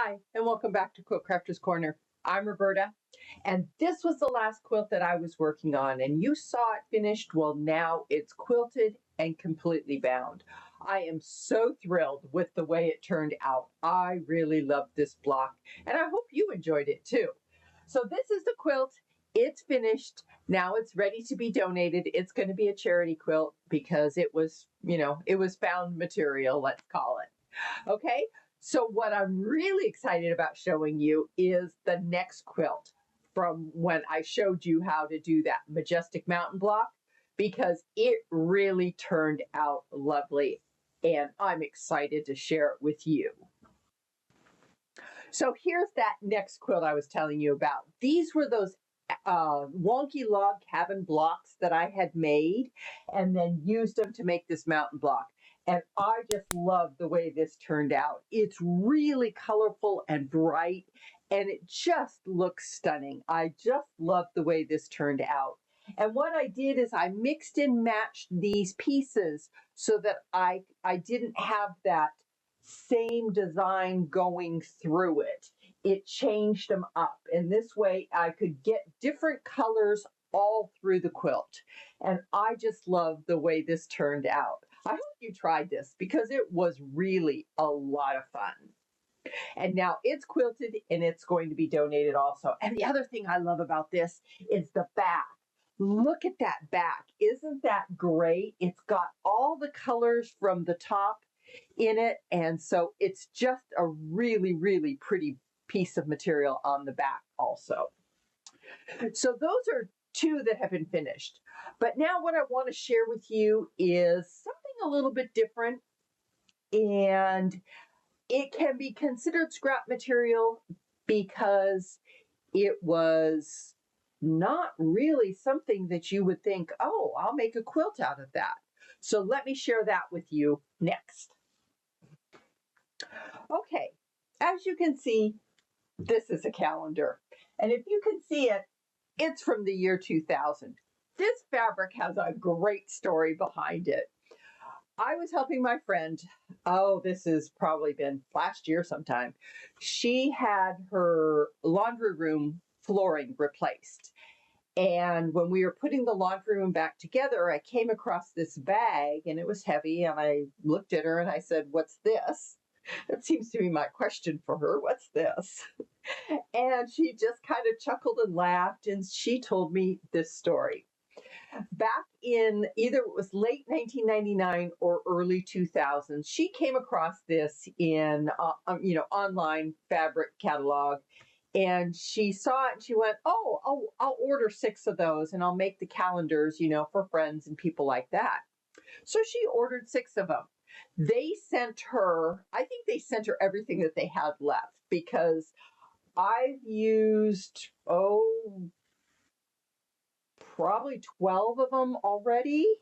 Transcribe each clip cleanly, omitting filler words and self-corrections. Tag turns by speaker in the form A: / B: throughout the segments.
A: Hi, and welcome back to Quilt Crafters Corner. I'm Roberta, and this was the last quilt that I was working on, and you saw it finished. Well, now it's quilted and completely bound. I am so thrilled with the way it turned out. I really loved this block, and I hope you enjoyed it too. So this is the quilt. It's finished. Now it's ready to be donated. It's going to be a charity quilt because it was, it was found material, let's call it. Okay. So what I'm really excited about showing you is the next quilt from when I showed you how to do that Majestik Mountain block, because it really turned out lovely and I'm excited to share it with you. So here's that next quilt I was telling you about. These were those wonky log cabin blocks that I had made and then used them to make this mountain block. And I just love the way this turned out. It's really colorful and bright, and it just looks stunning. I just love the way this turned out. And what I did is I mixed and matched these pieces so that I didn't have that same design going through it. It changed them up. And this way I could get different colors all through the quilt. And I just love the way this turned out. I hope you tried this because it was really a lot of fun. And now it's quilted and it's going to be donated also. And the other thing I love about this is the back. Look at that back. Isn't that great? It's got all the colors from the top in it. And so it's just a really, really pretty piece of material on the back also. So those are two that have been finished. But now what I want to share with you is something a little bit different, and it can be considered scrap material because it was not really something that you would think, oh, I'll make a quilt out of that. So let me share that with you next. Okay, as you can see, this is a calendar. And if you can see it, it's from the year 2000. This fabric has a great story behind it. I was helping my friend, this has probably been last year sometime. She had her laundry room flooring replaced. And when we were putting the laundry room back together, I came across this bag and it was heavy. And I looked at her and I said, "What's this?" That seems to be my question for her. What's this? And she just kind of chuckled and laughed, and she told me this story. Back in either it was late 1999 or early 2000s, she came across this in online fabric catalog, and she saw it and she went, "Oh, I'll order 6 of those and I'll make the calendars, for friends and people like that." So she ordered 6 of them. They sent her, I think they sent her everything that they had left, because I've used, probably 12 of them already.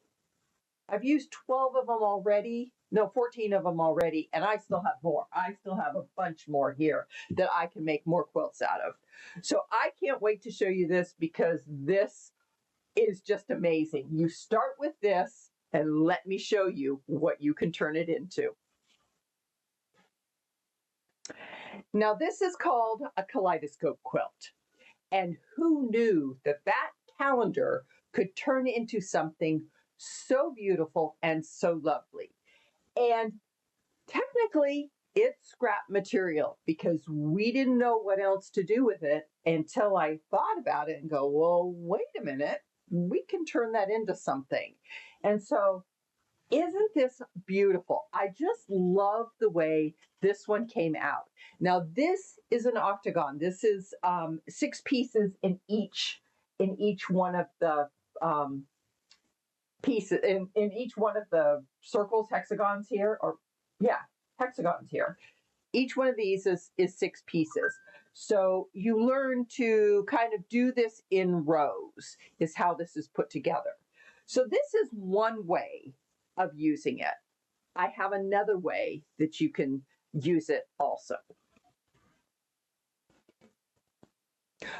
A: I've used 12 of them already. No, 14 of them already, and I still have more. I still have a bunch more here that I can make more quilts out of. So I can't wait to show you this because this is just amazing. You start with this, and let me show you what you can turn it into. Now, this is called a Kaleidoscope quilt. And who knew that that calendar could turn into something so beautiful and so lovely? And technically, it's scrap material because we didn't know what else to do with it until I thought about it and go, well, wait a minute, we can turn that into something. And so, isn't this beautiful? I just love the way this one came out. Now, this is an octagon. This is 6 pieces in each one of the pieces, in each one of the circles, hexagons here, hexagons here. Each one of these is 6 pieces. So you learn to kind of do this in rows, is how this is put together. So this is one way of using it. I have another way that you can use it also.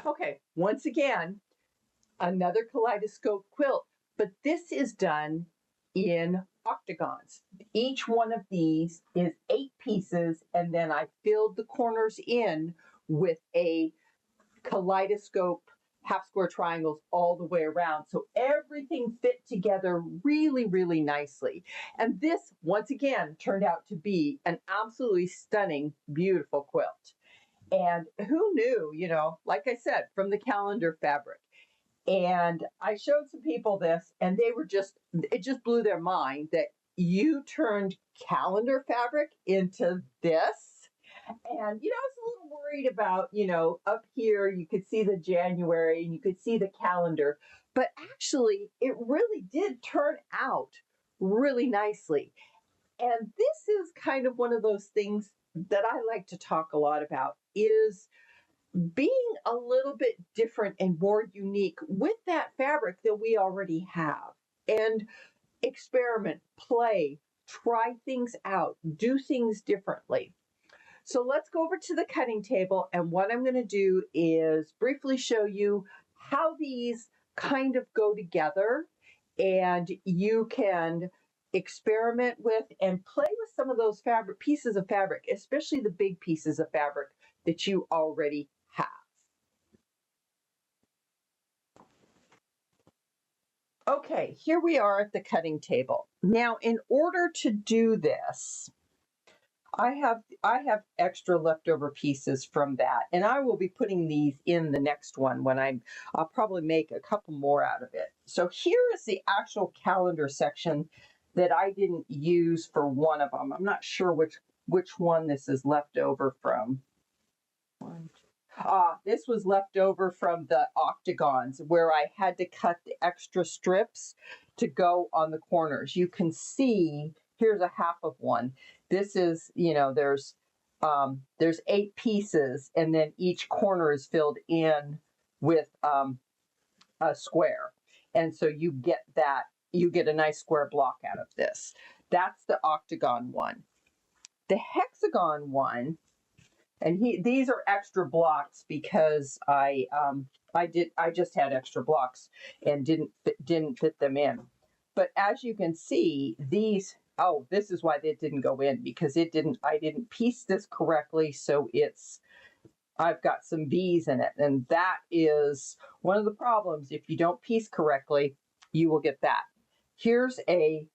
A: Okay, once again, another Kaleidoscope quilt, but this is done in octagons. Each one of these is 8 pieces, and then I filled the corners in with a Kaleidoscope half square triangles all the way around. So everything fit together really, really nicely. And this, once again, turned out to be an absolutely stunning, beautiful quilt. And who knew, you know, like I said, from the calendar fabric. And I showed some people this, and they were just, it just blew their mind that you turned calendar fabric into this. And, you know, I was a little worried about, you know, up here, you could see the January and you could see the calendar, but actually it really did turn out really nicely. And this is kind of one of those things that I like to talk a lot about is being a little bit different and more unique with that fabric that we already have. And experiment, play, try things out, do things differently. So let's go over to the cutting table, and what I'm going to do is briefly show you how these kind of go together, and you can experiment with and play with some of those fabric pieces of fabric, especially the big pieces of fabric that you already have. Okay, here we are at the cutting table. Now, in order to do this, I have extra leftover pieces from that, and I will be putting these in the next one when I'll probably make a couple more out of it. So here is the actual calendar section that I didn't use for one of them. I'm not sure which one this is left over from. This was left over from the octagons where I had to cut the extra strips to go on the corners. You can see, here's a half of one. This is, you know, there's 8 pieces, and then each corner is filled in with a square. And so you get a nice square block out of this. That's the octagon one. The hexagon one, and these are extra blocks because I just had extra blocks and didn't fit them in. But as you can see, these, oh, this is why they didn't go in, because I didn't piece this correctly, so I've got some V's in it, and that is one of the problems. If you don't piece correctly, you will get that. Here's a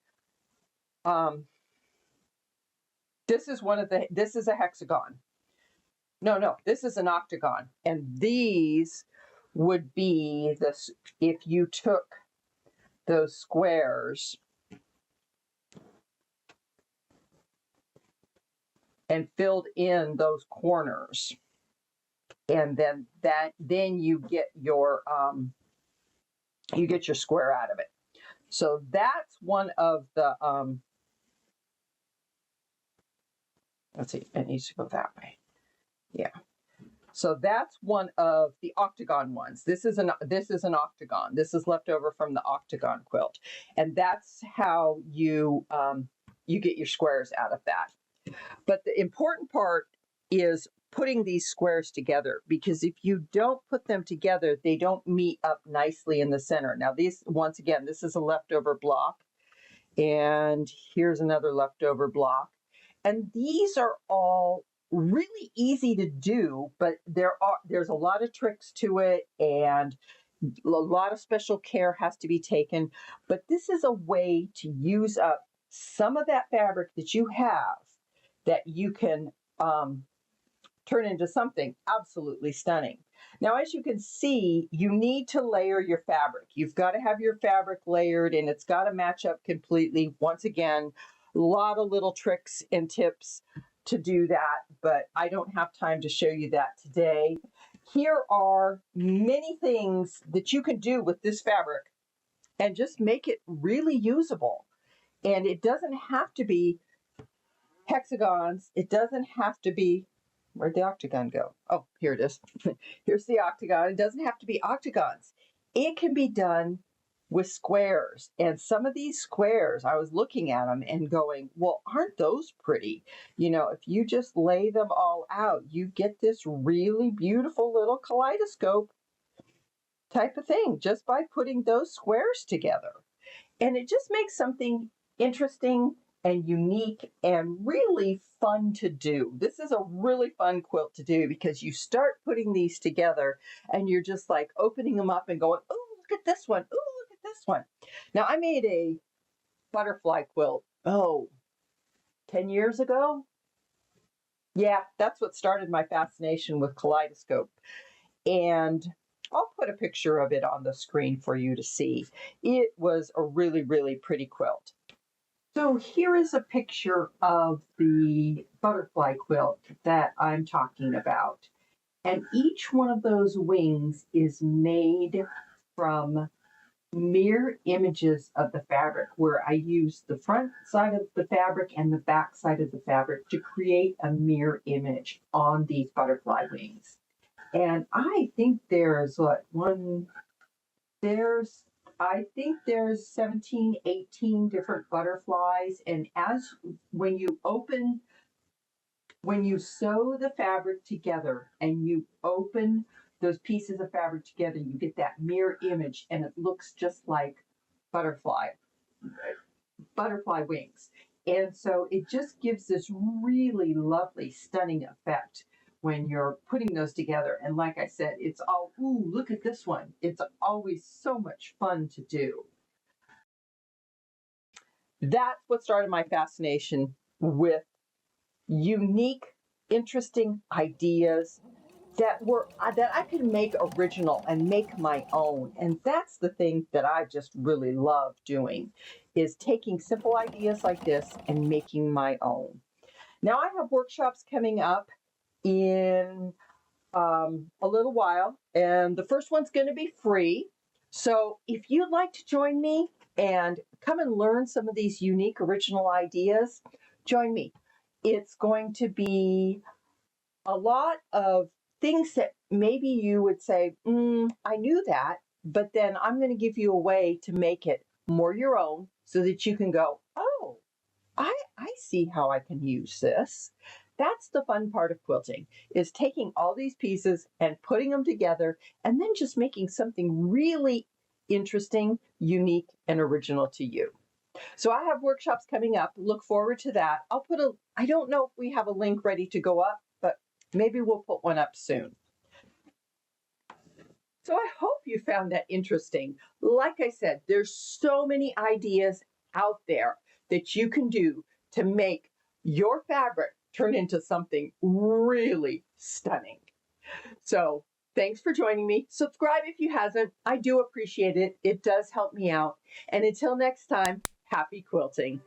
A: this is a hexagon. No, this is an octagon. And these would be this, if you took those squares and filled in those corners, and then you get your square out of it. So that's one of the let's see, it needs to go that way. Yeah. So that's one of the octagon ones. This is an octagon. This is left over from the octagon quilt, and that's how you get your squares out of that. But the important part is putting these squares together, because if you don't put them together, they don't meet up nicely in the center. Now these, once again, this is a leftover block, and here's another leftover block, and these are all really easy to do, but there's a lot of tricks to it, and a lot of special care has to be taken. But this is a way to use up some of that fabric that you have that you can turn into something absolutely stunning. Now, as you can see, you need to layer your fabric. You've got to have your fabric layered, and it's got to match up completely. Once again, a lot of little tricks and tips to do that, but I don't have time to show you that today. Here are many things that you can do with this fabric and just make it really usable. And it doesn't have to be hexagons. It doesn't have to be, where'd the octagon go? Oh, here it is. Here's the octagon. It doesn't have to be octagons. It can be done with squares. And some of these squares, I was looking at them and going, well, aren't those pretty? You know, if you just lay them all out, you get this really beautiful little kaleidoscope type of thing just by putting those squares together. And it just makes something interesting and unique and really fun to do. This is a really fun quilt to do because you start putting these together and you're just like opening them up and going, oh, look at this one. Oh, look at this one. Now, I made a butterfly quilt, 10 years ago. Yeah, that's what started my fascination with Kaleidoscope. And I'll put a picture of it on the screen for you to see. It was a really, really pretty quilt. So here is a picture of the butterfly quilt that I'm talking about. And each one of those wings is made from mirror images of the fabric, where I use the front side of the fabric and the back side of the fabric to create a mirror image on these butterfly wings. And I think there's there's 17, 18 different butterflies. And when you sew the fabric together and you open those pieces of fabric together, you get that mirror image and it looks just like butterfly wings. And so it just gives this really lovely, stunning effect when you're putting those together. And like I said, it's all, ooh, look at this one. It's always so much fun to do. That's what started my fascination with unique, interesting ideas that I could make original and make my own. And that's the thing that I just really love doing, is taking simple ideas like this and making my own. Now I have workshops coming up in a little while, and the first one's going to be free. So if you'd like to join me and come and learn some of these unique original ideas, join me. It's going to be a lot of things that maybe you would say, I knew that, but then I'm going to give you a way to make it more your own so that you can go, oh, I see how I can use this. That's the fun part of quilting, is taking all these pieces and putting them together and then just making something really interesting, unique, and original to you. So I have workshops coming up. Look forward to that. I don't know if we have a link ready to go up, but maybe we'll put one up soon. So I hope you found that interesting. Like I said, there's so many ideas out there that you can do to make your fabric turn into something really stunning. So thanks for joining me. Subscribe if you hasn't. I do appreciate it. It does help me out. And until next time, happy quilting.